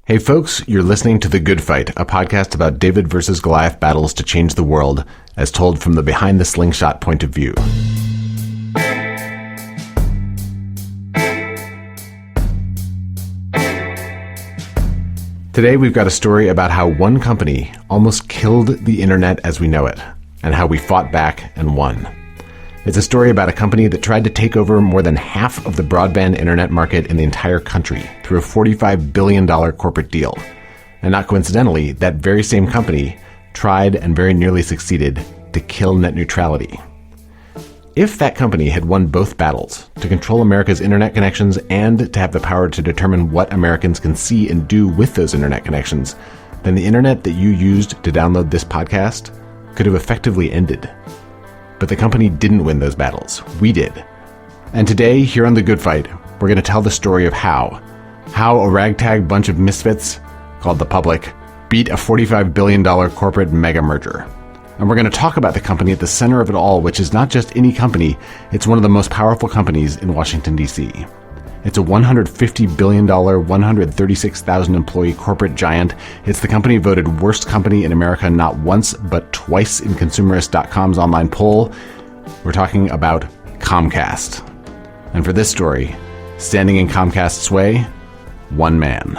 Hey folks, you're listening to The Good Fight, a podcast about David versus Goliath battles to change the world, as told from the behind the slingshot point of view. Today we've got a story about how one company almost killed the internet as we know it, and how we fought back and won. It's a story about a company that tried to take over more than half of the broadband internet market in the entire country through a $45 billion corporate deal. And not coincidentally, that very same company tried and very nearly succeeded to kill net neutrality. If that company had won both battles, to control America's internet connections and to have the power to determine what Americans can see and do with those internet connections, then the internet that you used to download this podcast could have effectively ended. But the company didn't win those battles. We did. And today, here on The Good Fight, we're going to tell the story of how a ragtag bunch of misfits called the public beat a $45 billion corporate mega merger. And we're going to talk about the company at the center of it all, which is not just any company, it's one of the most powerful companies in Washington, D.C. It's a $150 billion, 136,000 employee corporate giant. It's the company voted worst company in America not once, but twice in Consumerist.com's online poll. We're talking about Comcast. And for this story, standing in Comcast's way, one man.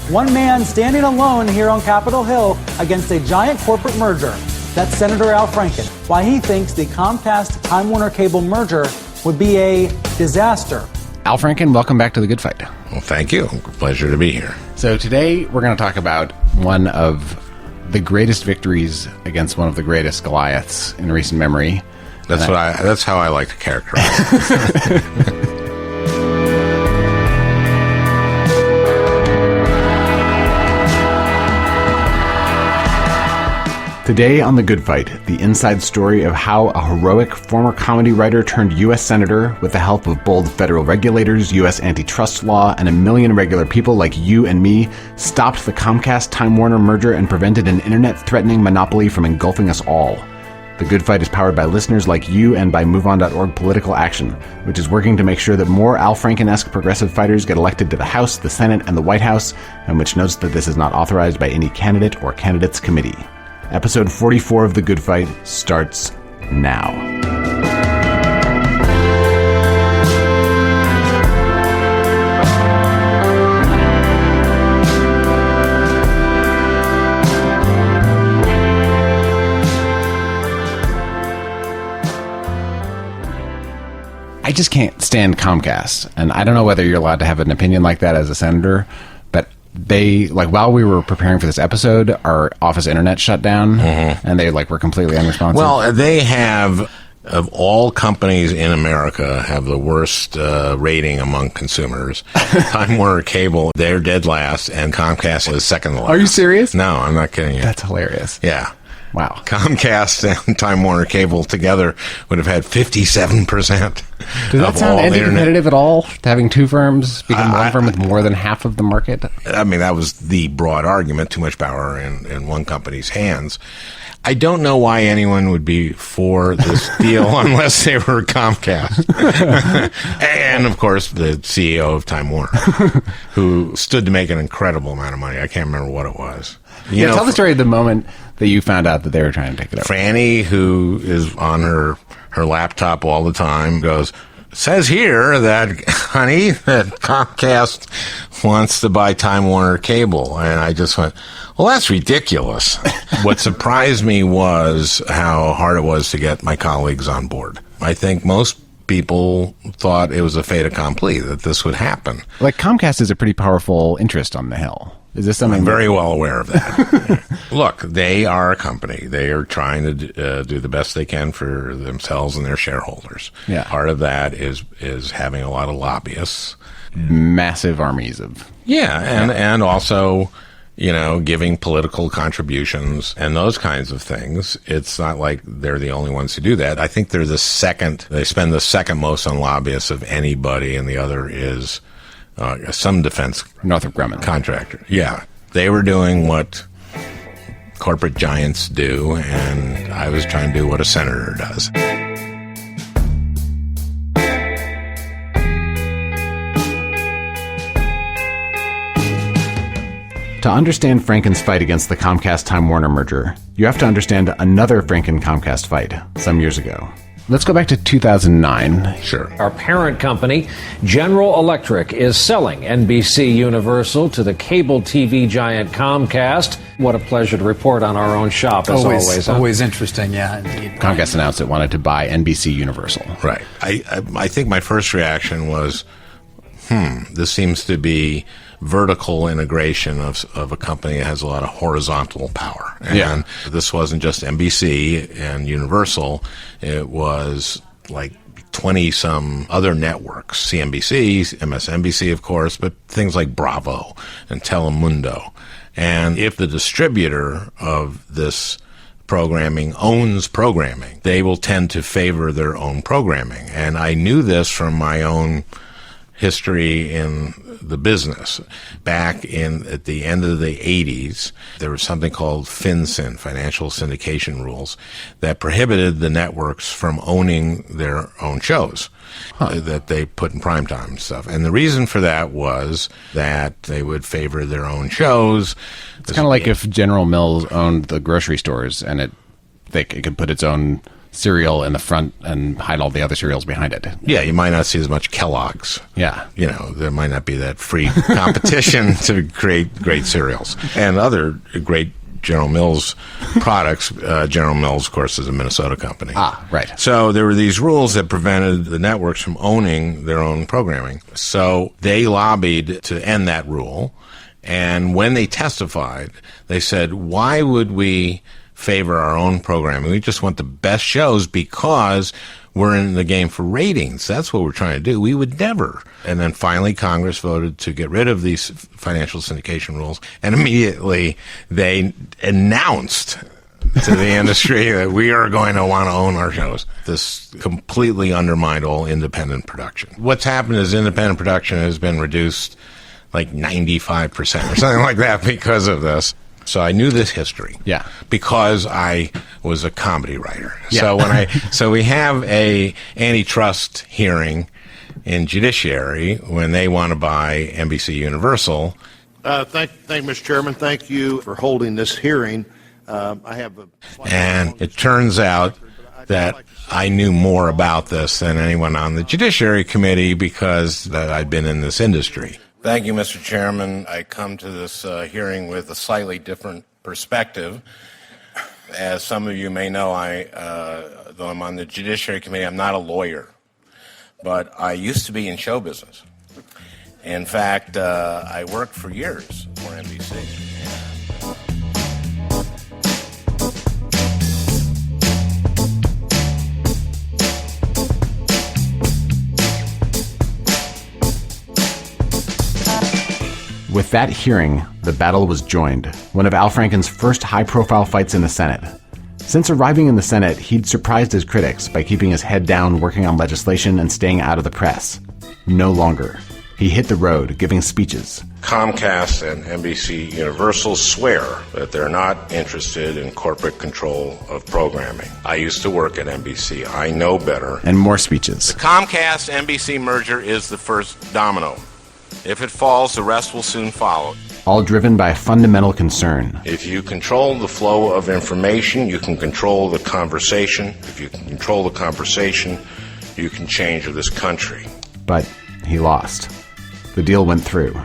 One man standing alone here on Capitol Hill against a giant corporate merger. That's Senator Al Franken. Why he thinks the Comcast-Time Warner Cable merger would be a disaster. Al Franken, welcome back to The Good Fight. Well, thank you. Pleasure to be here. So today we're going to talk about one of the greatest victories against one of the greatest Goliaths in recent memory. That's how I like to characterize it. Today on The Good Fight, the inside story of how a heroic former comedy writer turned U.S. senator with the help of bold federal regulators, U.S. antitrust law, and a million regular people like you and me stopped the Comcast-Time Warner merger and prevented an internet-threatening monopoly from engulfing us all. The Good Fight is powered by listeners like you and by MoveOn.org Political Action, which is working to make sure that more Al Franken-esque progressive fighters get elected to the House, the Senate, and the White House, and which notes that this is not authorized by any candidate or candidates committee. Episode 44 of The Good Fight starts now. I just can't stand Comcast, and I don't know whether you're allowed to have an opinion like that as a senator, but they, while we were preparing for this episode, our office internet shut down, and they, were completely unresponsive. Well, they have, of all companies in America, have the worst rating among consumers. Time Warner Cable, they're dead last, and Comcast is second to last. Are you serious? No, I'm not kidding you. That's hilarious. Yeah. Wow. Comcast and Time Warner Cable together would have had 57%. Does that sound anti-competitive at all, to having two firms become one firm with more than half of the market? I mean, that was the broad argument, too much power in one company's hands. I don't know why anyone would be for this deal unless they were Comcast. And, of course, the CEO of Time Warner, who stood to make an incredible amount of money. I can't remember what it was. Tell the story of the moment that you found out that they were trying to take it over. Franny, who is on her laptop all the time, goes, says here that, honey, that Comcast wants to buy Time Warner Cable. And I just went, well, that's ridiculous. What surprised me was how hard it was to get my colleagues on board. I think most people thought it was a fait accompli, that this would happen. Comcast is a pretty powerful interest on the Hill. Is this something? I'm very well aware of that. Look, they are a company. They are trying to do the best they can for themselves and their shareholders. Yeah. Part of that is having a lot of lobbyists. Massive armies of... Yeah, and also, giving political contributions and those kinds of things. It's not like they're the only ones who do that. I think they spend the second most on lobbyists of anybody, and the other is some defense Northrop Grumman contractor. Yeah, they were doing what corporate giants do, and I was trying to do what a senator does. To understand Franken's fight against the Comcast-Time Warner merger, you have to understand another Franken-Comcast fight some years ago. Let's go back to 2009. Sure. Our parent company, General Electric, is selling NBC Universal to the cable TV giant Comcast. What a pleasure to report on our own shop, as always. Always interesting, yeah, indeed. Comcast announced it wanted to buy NBC Universal. Right. I think my first reaction was, this seems to be vertical integration of a company that has a lot of horizontal power. And this wasn't just NBC and Universal. It was like 20-some other networks, CNBC, MSNBC, of course, but things like Bravo and Telemundo. And if the distributor of this programming owns programming, they will tend to favor their own programming. And I knew this from my own history in the business. Back at the end of the 80s, there was something called FinCEN, Financial Syndication Rules, that prohibited the networks from owning their own shows that they put in primetime and stuff. And the reason for that was that they would favor their own shows. It's kind of like if General Mills owned the grocery stores and it could put its own cereal in the front and hide all the other cereals behind it. Yeah, you might not see as much Kellogg's. Yeah. You know, there might not be that free competition to create great cereals. And other great General Mills products. General Mills, of course, is a Minnesota company. Ah, right. So there were these rules that prevented the networks from owning their own programming. So they lobbied to end that rule. And when they testified, they said, why would we favor our own programming? We just want the best shows because we're in the game for ratings. That's what we're trying to do. We would never. And then finally Congress voted to get rid of these financial syndication rules, and immediately they announced to the industry that we are going to want to own our shows. This completely undermined all independent production. What's happened is independent production has been reduced like 95% or something like that because of this. So I knew this history. Yeah. Because I was a comedy writer. Yeah. So we have a antitrust hearing in judiciary when they want to buy NBC Universal. Thank you, Mr. Chairman. Thank you for holding this hearing. And it turns out that I knew more about this than anyone on the Judiciary Committee because I'd been in this industry. Thank you, Mr. Chairman. I come to this hearing with a slightly different perspective. As some of you may know, though I'm on the Judiciary Committee, I'm not a lawyer, but I used to be in show business. In fact, I worked for years for NBC. With that hearing, the battle was joined, one of Al Franken's first high-profile fights in the Senate. Since arriving in the Senate, he'd surprised his critics by keeping his head down, working on legislation, and staying out of the press. No longer. He hit the road, giving speeches. Comcast and NBC Universal swear that they're not interested in corporate control of programming. I used to work at NBC. I know better. And more speeches. The Comcast-NBC merger is the first domino. If it falls, the rest will soon follow. All driven by a fundamental concern. If you control the flow of information, you can control the conversation. If you can control the conversation, you can change this country. But he lost. The deal went through.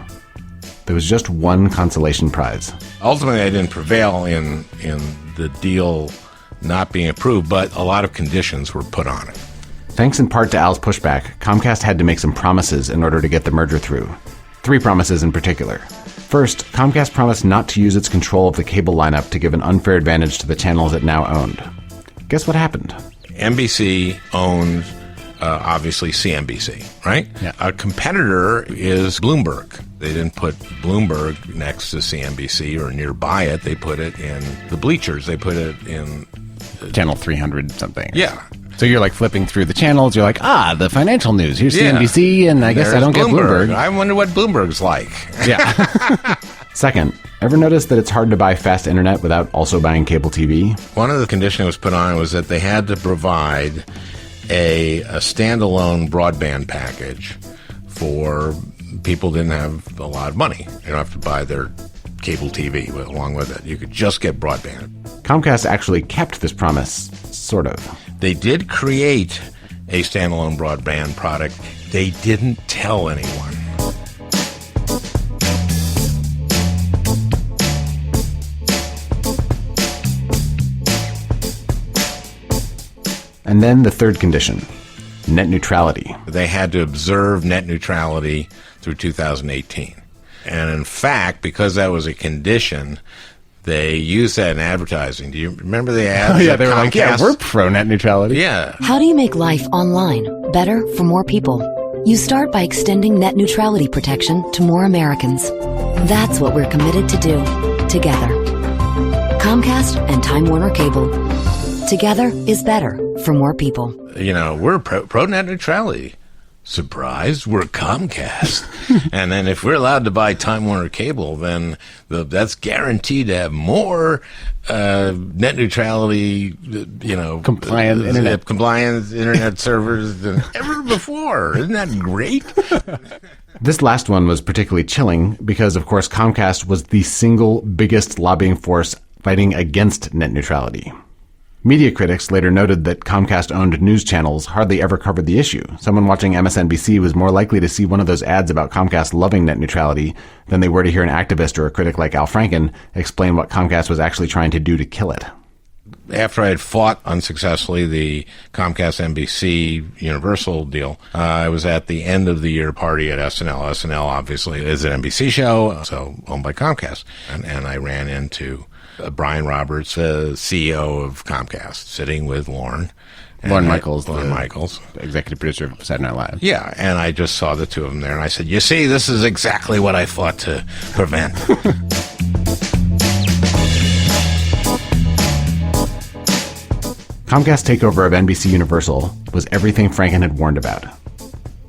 There was just one consolation prize. Ultimately, I didn't prevail in the deal not being approved, but a lot of conditions were put on it. Thanks in part to Al's pushback, Comcast had to make some promises in order to get the merger through. 3 promises in particular. First, Comcast promised not to use its control of the cable lineup to give an unfair advantage to the channels it now owned. Guess what happened? NBC owned, obviously, CNBC, right? Yeah. A competitor is Bloomberg. They didn't put Bloomberg next to CNBC or nearby it. They put it in the bleachers. They put it in... Channel 300 something. Yeah. So you're like flipping through the channels. You're like, the financial news. Here's CNBC, and I guess I don't get Bloomberg. I wonder what Bloomberg's like. Yeah. Second, ever notice that it's hard to buy fast internet without also buying cable TV? One of the conditions that was put on was that they had to provide a standalone broadband package for people who didn't have a lot of money. You don't have to buy their cable TV along with it. You could just get broadband. Comcast actually kept this promise, sort of. They did create a standalone broadband product. They didn't tell anyone. And then the third condition, net neutrality. They had to observe net neutrality through 2018. And in fact, because that was a condition, they used that in advertising. Do you remember the ads? Oh, yeah, they were like, yeah, we're pro net neutrality. Yeah. How do you make life online better for more people? You start by extending net neutrality protection to more Americans. That's what we're committed to do, together. Comcast and Time Warner Cable. Together is better for more people. You know, we're pro net neutrality. Surprise, we're Comcast. And then if we're allowed to buy Time Warner Cable, then that's guaranteed to have more net neutrality, compliant internet servers than ever before. Isn't that great? This last one was particularly chilling because, of course, Comcast was the single biggest lobbying force fighting against net neutrality. Media critics later noted that Comcast-owned news channels hardly ever covered the issue. Someone watching MSNBC was more likely to see one of those ads about Comcast loving net neutrality than they were to hear an activist or a critic like Al Franken explain what Comcast was actually trying to do to kill it. After I had fought unsuccessfully the Comcast-NBC Universal deal, I was at the end of the year party at SNL. SNL obviously is an NBC show, so owned by Comcast. And I ran into Brian Roberts, CEO of Comcast, sitting with Lorne Michaels, executive producer of Saturday Night Live. Yeah, and I just saw the two of them there, and I said, "You see, this is exactly what I fought to prevent." Comcast's takeover of NBC Universal was everything Franken had warned about.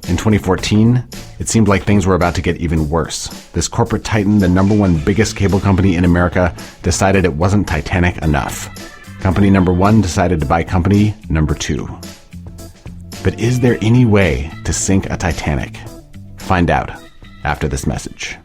In 2014, it seemed like things were about to get even worse. This corporate titan, the number one biggest cable company in America, decided it wasn't Titanic enough. Company number one decided to buy company number two. But is there any way to sink a Titanic? Find out after this message.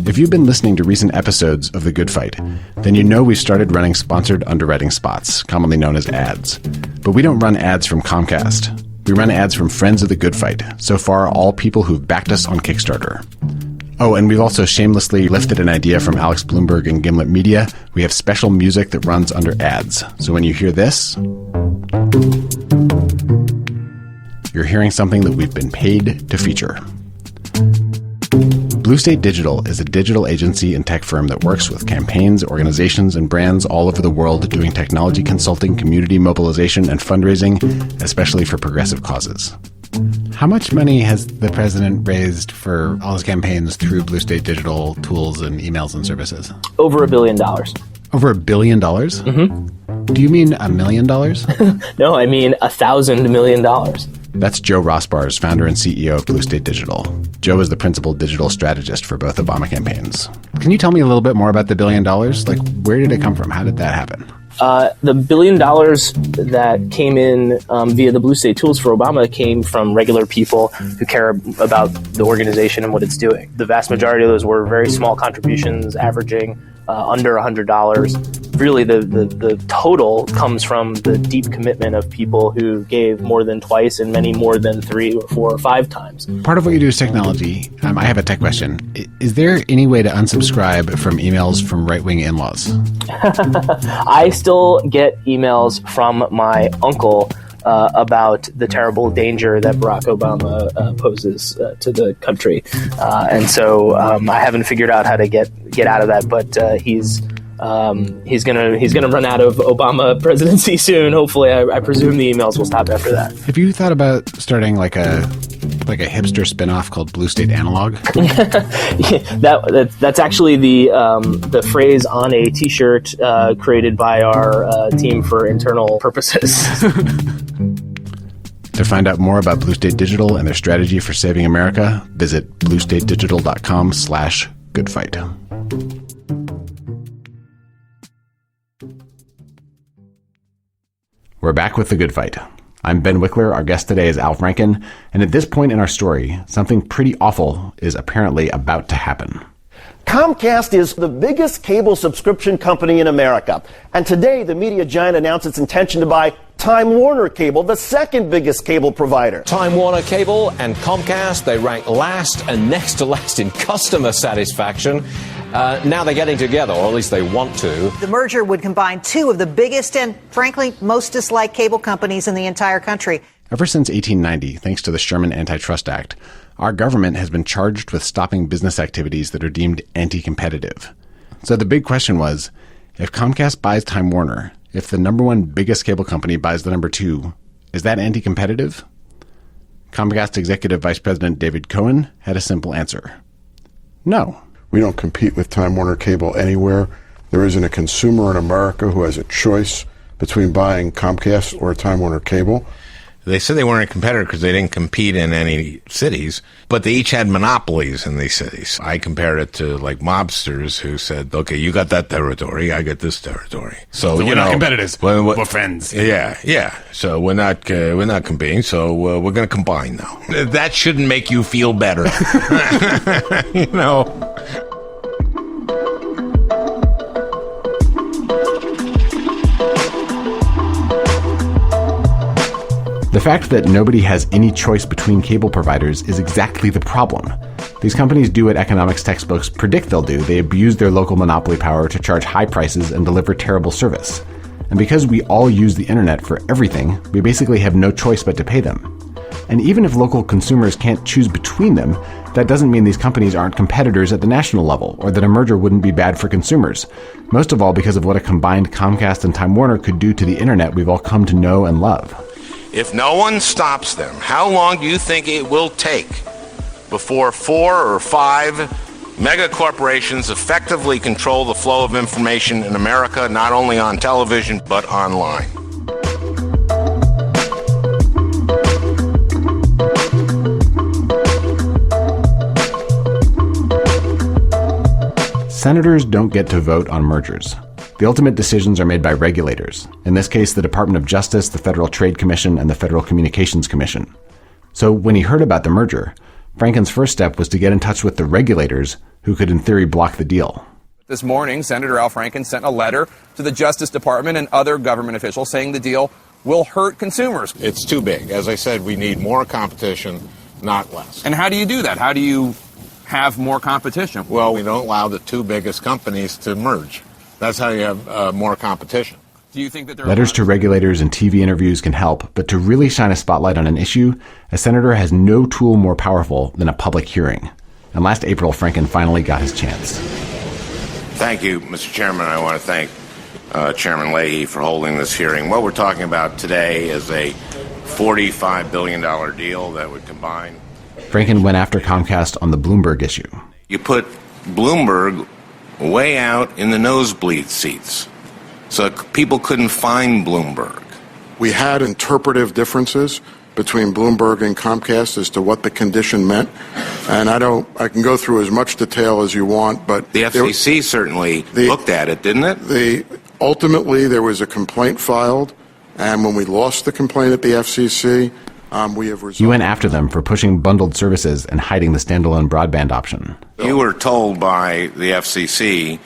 If you've been listening to recent episodes of The Good Fight, then you know we've started running sponsored underwriting spots, commonly known as ads. But we don't run ads from Comcast. We run ads from friends of The Good Fight, so far all people who've backed us on Kickstarter. Oh, and we've also shamelessly lifted an idea from Alex Bloomberg and Gimlet Media. We have special music that runs under ads. So when you hear this, you're hearing something that we've been paid to feature. Blue State Digital is a digital agency and tech firm that works with campaigns, organizations, and brands all over the world doing technology consulting, community mobilization, and fundraising, especially for progressive causes. How much money has the president raised for all his campaigns through Blue State Digital tools and emails and services? Over $1 billion. Over $1 billion? Mm-hmm. Do you mean $1 million? No, I mean $1,000 million. That's Joe Rossbars, founder and CEO of Blue State Digital. Joe is the principal digital strategist for both Obama campaigns. Can you tell me a little bit more about the $1 billion? Like, where did it come from? How did that happen? The $1 billion that came in via the Blue State Tools for Obama came from regular people who care about the organization and what it's doing. The vast majority of those were very small contributions, averaging under $100. Really, the total comes from the deep commitment of people who gave more than twice and many more than 3 or 4 or 5 times. Part of what you do is technology. I have a tech question. Is there any way to unsubscribe from emails from right-wing in-laws? I still get emails from my uncle about the terrible danger that Barack Obama poses to the country, and so I haven't figured out how to get out of that. But he's gonna run out of Obama presidency soon. Hopefully, I presume the emails will stop after that. Have you thought about starting like a hipster spinoff called Blue State Analog? That's actually the phrase on a T-shirt created by our team for internal purposes. To find out more about Blue State Digital and their strategy for saving America, visit bluestatedigital.com/goodfight. We're back with The Good Fight. I'm Ben Wikler. Our guest today is Al Franken. And at this point in our story, something pretty awful is apparently about to happen. Comcast is the biggest cable subscription company in America. And today, the media giant announced its intention to buy Time Warner Cable, the second biggest cable provider. Time Warner Cable and Comcast, they rank last and next to last in customer satisfaction. Now they're getting together, or at least they want to. The merger would combine two of the biggest and, frankly, most disliked cable companies in the entire country. Ever since 1890, thanks to the Sherman Antitrust Act, our government has been charged with stopping business activities that are deemed anti-competitive. So the big question was, if Comcast buys Time Warner, if the number one biggest cable company buys the number two, is that anti-competitive? Comcast Executive Vice President David Cohen had a simple answer. No. We don't compete with Time Warner Cable anywhere. There isn't a consumer in America who has a choice between buying Comcast or Time Warner Cable. They said they weren't a competitor because they didn't compete in any cities, but they each had monopolies in these cities. I compared it to like mobsters who said, okay, you got that territory, I get this territory. So we're not competitors, we're friends. Yeah. So we're not competing, so we're going to combine now. That shouldn't make you feel better. You know? The fact that nobody has any choice between cable providers is exactly the problem. These companies do what economics textbooks predict they'll do. They abuse their local monopoly power to charge high prices and deliver terrible service. And because we all use the internet for everything, we basically have no choice but to pay them. And even if local consumers can't choose between them, that doesn't mean these companies aren't competitors at the national level, or that a merger wouldn't be bad for consumers. Most of all because of what a combined Comcast and Time Warner could do to the internet we've all come to know and love. If no one stops them, how long do you think it will take before 4 or 5 mega corporations effectively control the flow of information in America, not only on television, but online? Senators don't get to vote on mergers. The ultimate decisions are made by regulators, in this case the Department of Justice, the Federal Trade Commission, and the Federal Communications Commission. So when he heard about the merger, Franken's first step was to get in touch with the regulators who could in theory block the deal. This morning, Senator Al Franken sent a letter to the Justice Department and other government officials saying the deal will hurt consumers. It's too big. As I said, we need more competition, not less. And how do you do that? How do you have more competition? Well, we don't allow the two biggest companies to merge. That's how you have more competition. Do you think that letters to regulators and TV interviews can help, but to really shine a spotlight on an issue, a senator has no tool more powerful than a public hearing. And last April, Franken finally got his chance. Thank you, Mr. Chairman. I want to thank Chairman Leahy for holding this hearing. What we're talking about today is a $45 billion deal that would combine. Franken went after Comcast on the Bloomberg issue. You put Bloomberg way out in the nosebleed seats, so people couldn't find Bloomberg. We had interpretive differences between Bloomberg and Comcast as to what the condition meant, and I can go through as much detail as you want, but the FCC certainly looked at it, didn't it? Ultimately, there was a complaint filed, and when we lost the complaint at the FCC, we have resolved. You went after them for pushing bundled services and hiding the standalone broadband option. You were told by the FCC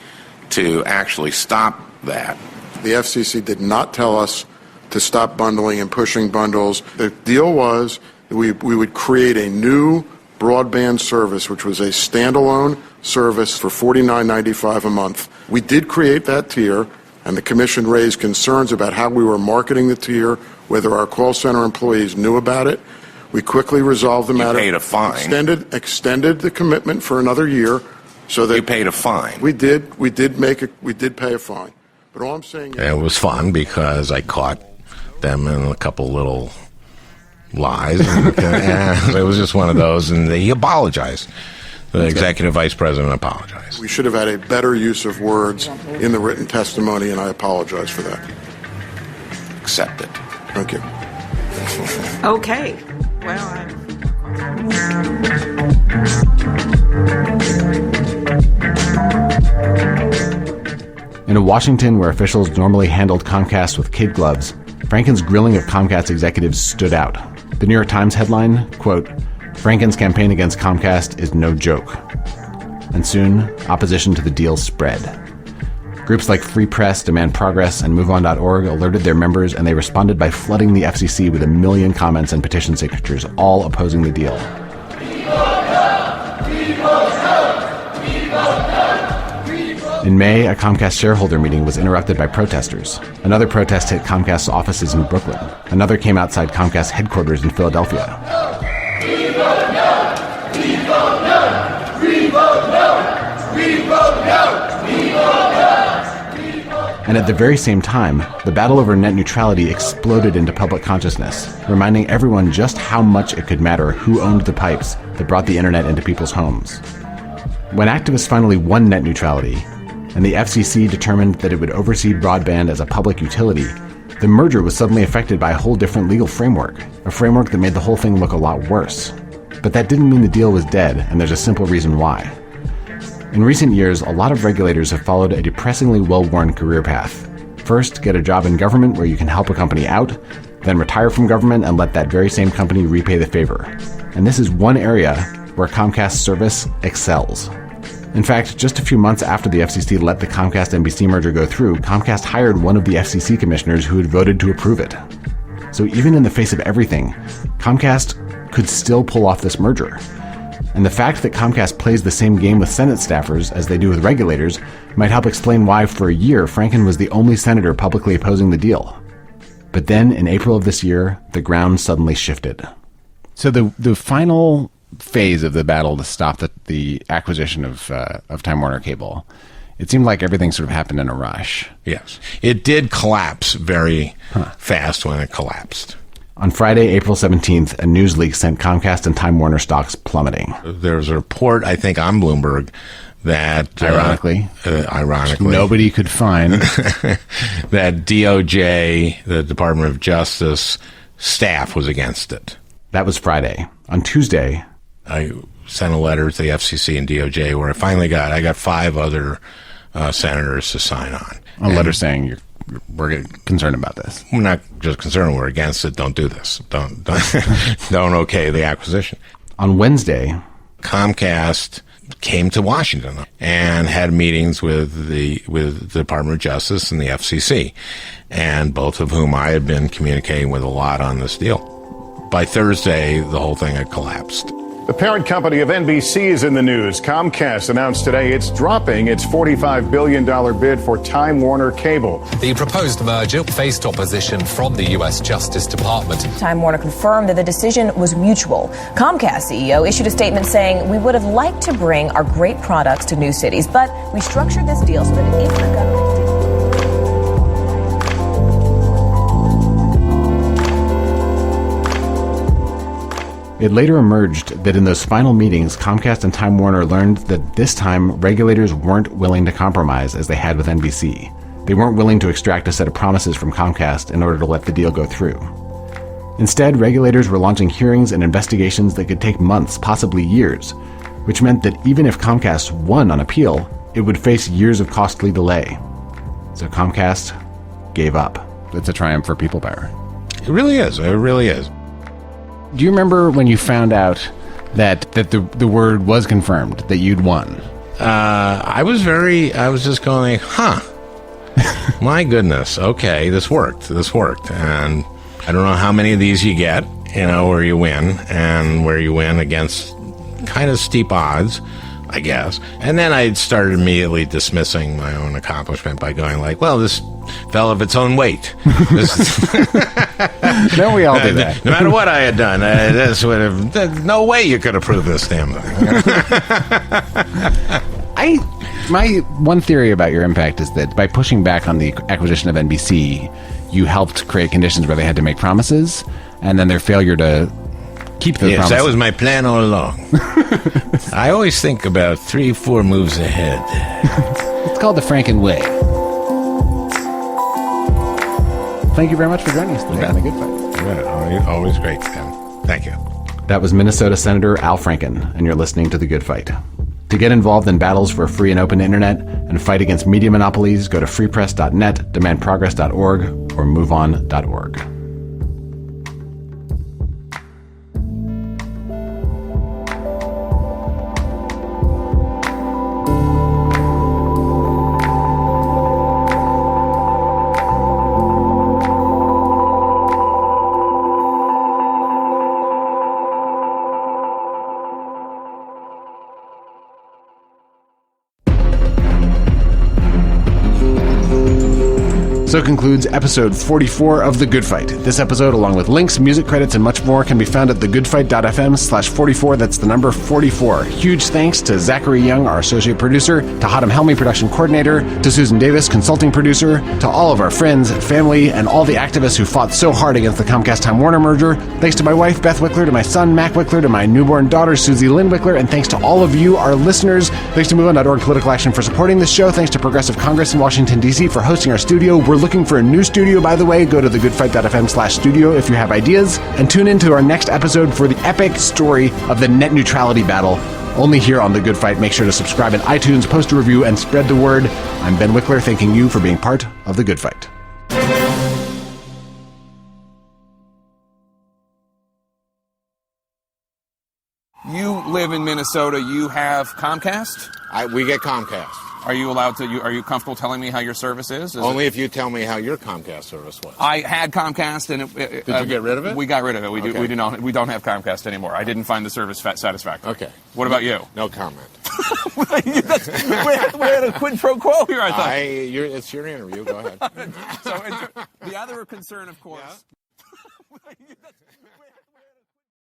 to actually stop that. The FCC did not tell us to stop bundling and pushing bundles. The deal was we would create a new broadband service, which was a standalone service for $49.95 a month. We did create that tier, and the Commission raised concerns about how we were marketing the tier, whether our call center employees knew about it. We quickly resolved the matter. You paid a fine. Extended the commitment for another year, so that you paid a fine. We did pay a fine. But all I'm saying is, it was fun because I caught them in a couple little lies. It was just one of those, and he apologized. The executive vice president apologized. We should have had a better use of words in the written testimony, and I apologize for that. Accept it. Thank you. Okay. Well, In a Washington where officials normally handled Comcast with kid gloves, Franken's grilling of Comcast executives stood out. The New York Times headline, quote, "Franken's campaign against Comcast is no joke." And soon, opposition to the deal spread. Groups like Free Press, Demand Progress, and MoveOn.org alerted their members, and they responded by flooding the FCC with 1 million comments and petition signatures, all opposing the deal. In May, a Comcast shareholder meeting was interrupted by protesters. Another protest hit Comcast's offices in Brooklyn. Another came outside Comcast headquarters in Philadelphia. We vote no! We vote no! We vote no! We vote no! We vote no! And at the very same time, the battle over net neutrality exploded into public consciousness, reminding everyone just how much it could matter who owned the pipes that brought the internet into people's homes. When activists finally won net neutrality, and the FCC determined that it would oversee broadband as a public utility, the merger was suddenly affected by a whole different legal framework, a framework that made the whole thing look a lot worse. But that didn't mean the deal was dead, and there's a simple reason why. In recent years, a lot of regulators have followed a depressingly well-worn career path. First, get a job in government where you can help a company out, then retire from government and let that very same company repay the favor. And this is one area where Comcast service excels. In fact, just a few months after the FCC let the Comcast-NBC merger go through, Comcast hired one of the FCC commissioners who had voted to approve it. So even in the face of everything, Comcast could still pull off this merger. And the fact that Comcast plays the same game with Senate staffers as they do with regulators might help explain why, for a year, Franken was the only senator publicly opposing the deal. But then, in April of this year, the ground suddenly shifted. So the final phase of the battle to stop the acquisition of Time Warner Cable, it seemed like everything sort of happened in a rush. Yes. It did collapse very fast when it collapsed. On Friday, April 17th, a news leak sent Comcast and Time Warner stocks plummeting. There was a report, I think, on Bloomberg that... Ironically, nobody could find. that DOJ, the Department of Justice, staff was against it. That was Friday. On Tuesday, I sent a letter to the FCC and DOJ where I got 5 other senators to sign on. A letter saying we're concerned about this. We're not just concerned, we're against it. Don't do this. Don't don't okay the acquisition. On Wednesday, Comcast came to Washington and had meetings with the Department of Justice and the FCC, and both of whom I had been communicating with a lot on this deal. By Thursday, the whole thing had collapsed. The parent company of NBC is in the news. Comcast announced today it's dropping its $45 billion bid for Time Warner Cable. The proposed merger faced opposition from the U.S. Justice Department. Time Warner confirmed that the decision was mutual. Comcast CEO issued a statement saying, "We would have liked to bring our great products to new cities, but we structured this deal so that if the government It later emerged that in those final meetings, Comcast and Time Warner learned that this time regulators weren't willing to compromise as they had with NBC. They weren't willing to extract a set of promises from Comcast in order to let the deal go through. Instead, regulators were launching hearings and investigations that could take months, possibly years, which meant that even if Comcast won on appeal, it would face years of costly delay. So Comcast gave up. It's a triumph for people power. It really is. It really is. Do you remember when you found out that the word was confirmed, that you'd won? I was just going, my goodness, okay, this worked. And I don't know how many of these you get, where you win, and where you win against kind of steep odds, I guess. And then I started immediately dismissing my own accomplishment by going like, well, this fell of its own weight. Don't we all do that? No matter what I had done, this would have, no way you could have proved this damn thing. My one theory about your impact is that by pushing back on the acquisition of NBC, you helped create conditions where they had to make promises, and then their failure to keep those promises. That was my plan all along. I always think about 3-4 moves ahead. It's called the Franken way. Thank you very much for joining us today on The Good Fight. Yeah, always great, Ben. Thank you. That was Minnesota Senator Al Franken, and you're listening to The Good Fight. To get involved in battles for a free and open internet and fight against media monopolies, go to freepress.net, demandprogress.org, or moveon.org. So concludes episode 44 of The Good Fight. This episode, along with links, music credits, and much more, can be found at thegoodfight.fm/44. That's the number 44. Huge thanks to Zachary Young, our associate producer, to Hadam Helmi, production coordinator, to Susan Davis, consulting producer, to all of our friends, family, and all the activists who fought so hard against the Comcast-Time Warner merger. Thanks to my wife, Beth Wikler, to my son, Mac Wikler, to my newborn daughter, Susie Lynn Wikler, and thanks to all of you, our listeners. Thanks to MoveOn.org Political Action for supporting this show. Thanks to Progressive Congress in Washington, D.C. for hosting our studio. We're looking for a new studio, by the way. Go to thegoodfight.fm/studio if you have ideas. And tune in to our next episode for the epic story of the net neutrality battle, only here on The Good Fight. Make sure to subscribe in iTunes, post a review, and spread the word. I'm Ben Wikler, thanking you for being part of The Good Fight. You live in Minnesota. You have Comcast? We get Comcast. Are you allowed to? Are you comfortable telling me how your service is? Only if you tell me how your Comcast service was. I had Comcast, and did you get rid of it? We got rid of it. We don't have Comcast anymore. I didn't find the service satisfactory. Okay. What about you? No comment. we had a quid pro quo here. I thought. It's your interview. Go ahead. So the other concern, of course. Yeah.